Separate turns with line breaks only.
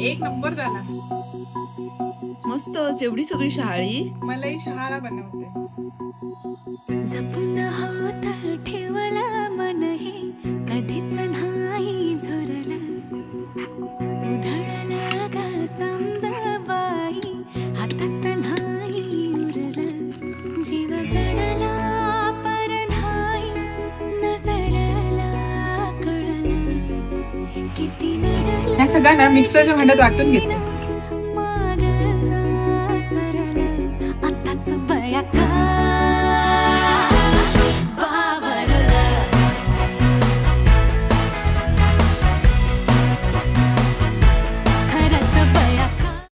एक नंबर झाला.
मस्तच एवढी सगळी शहाळी.
मलाही शहाळा बनवते.
जपून होत ठेवला मन हे कधीच नाही झुरला. उधळला गा समद बाई हातात नाही उरला. जीव जडला पर नाही नजरला कळला. किती नडला
ह्या सगळ्यांना मिक्सरच्या भांड्यात वाटून घेते.